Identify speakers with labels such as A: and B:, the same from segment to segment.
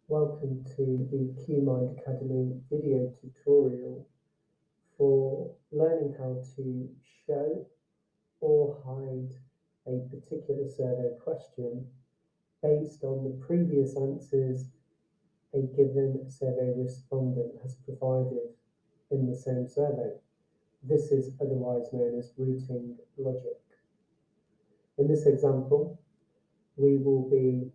A: Welcome to the QuMind Academy video tutorial for learning how to show or hide a particular survey question based on the previous answers a given survey respondent has provided in the same survey. This is otherwise known as routing logic. In this example, we will be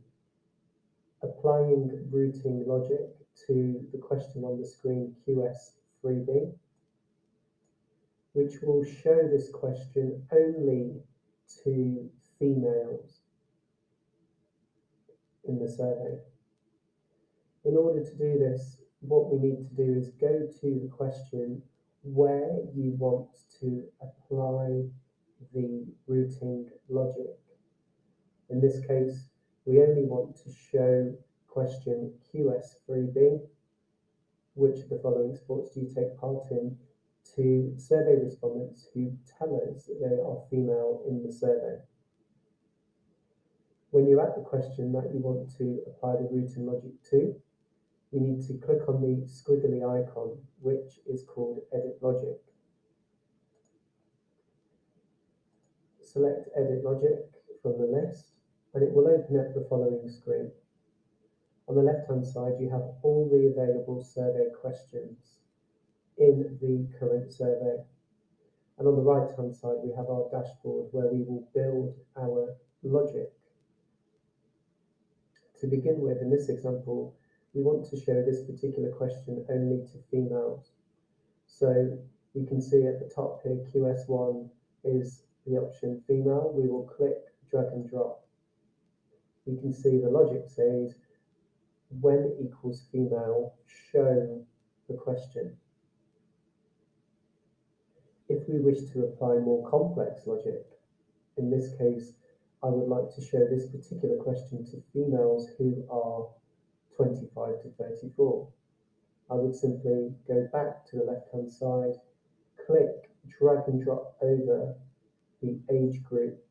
A: applying routing logic to the question on the screen QS3B, which will show this question only to females in the survey. In order to do this, what we need to do is go to the question where you want to apply the routing logic. In this case, we only want to show question QS3B, which of the following sports do you take part in, to survey respondents who tell us that they are female in the survey. When you're at the question that you want to apply the routing logic to, you need to click on the squiggly icon, which is called Edit Logic. Select Edit Logic from the list, and it will open up the following screen. On the left-hand side, you have all the available survey questions in the current survey. And on the right-hand side, we have our dashboard where we will build our logic. To begin with, in this example, we want to show this particular question only to females. So you can see at the top here, QS1 is the option female. We will click, drag and drop. You can see the logic says, when equals female, show the question. If we wish to apply more complex logic, in this case, I would like to show this particular question to females who are 25 to 34. I would simply go back to the left-hand side, click, drag and drop over the age group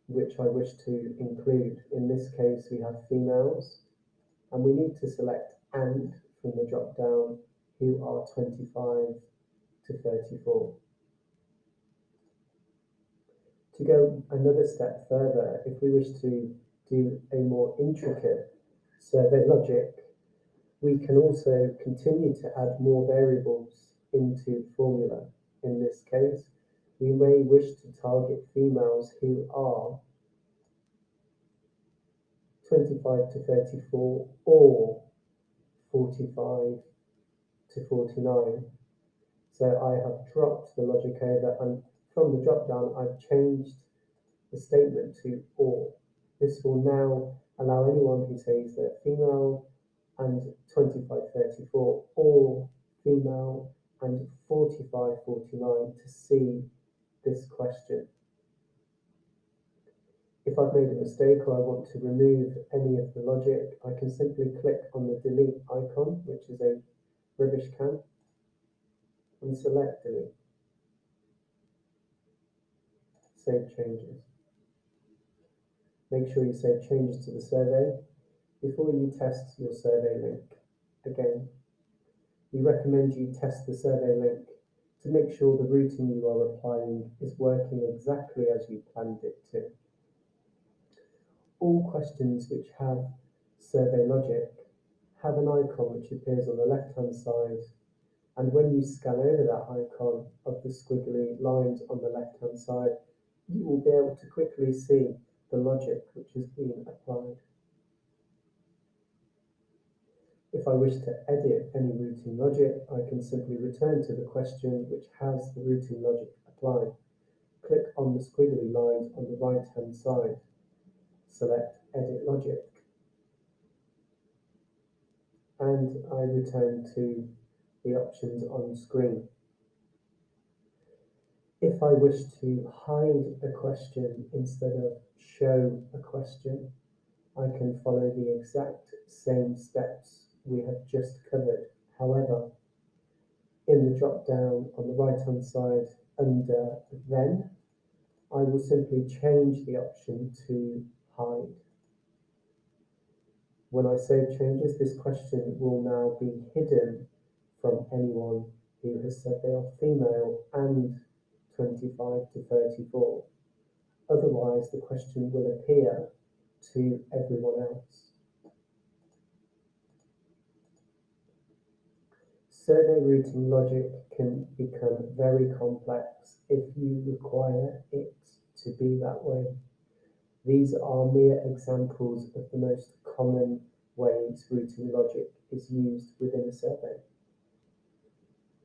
A: which I wish to include. In this case, we have females, and we need to select "and" from the drop-down who are 25 to 34. To go another step further, if we wish to do a more intricate survey logic, we can also continue to add more variables into the formula. In this case, we may wish to target females who are 25 to 34 or 45 to 49. So I have dropped the logic over, and from the drop down I've changed the statement to "or". This will now allow anyone who says they're female and 25-34 or female and 45-49 to see this question. If I've made a mistake or I want to remove any of the logic, I can simply click on the delete icon, which is a rubbish can, and select delete. Save changes. Make sure you save changes to the survey before you test your survey link. Again, we recommend you test the survey link to make sure the routing you are applying is working exactly as you planned it to. All questions which have survey logic have an icon which appears on the left-hand side, and when you scan over that icon of the squiggly lines on the left-hand side, you will be able to quickly see the logic which is being applied. If I wish to edit any routing logic, I can simply return to the question which has the routing logic applied. Click on the squiggly lines on the right-hand side. Select Edit Logic. And I return to the options on screen. If I wish to hide a question instead of show a question, I can follow the exact same steps we have just covered. However, in the drop-down on the right-hand side under Then, I will simply change the option to hide. When I save changes, this question will now be hidden from anyone who has said they are female and 25 to 34. Otherwise, the question will appear to everyone else. Survey routing logic can become very complex if you require it to be that way. These are mere examples of the most common ways routing logic is used within a survey.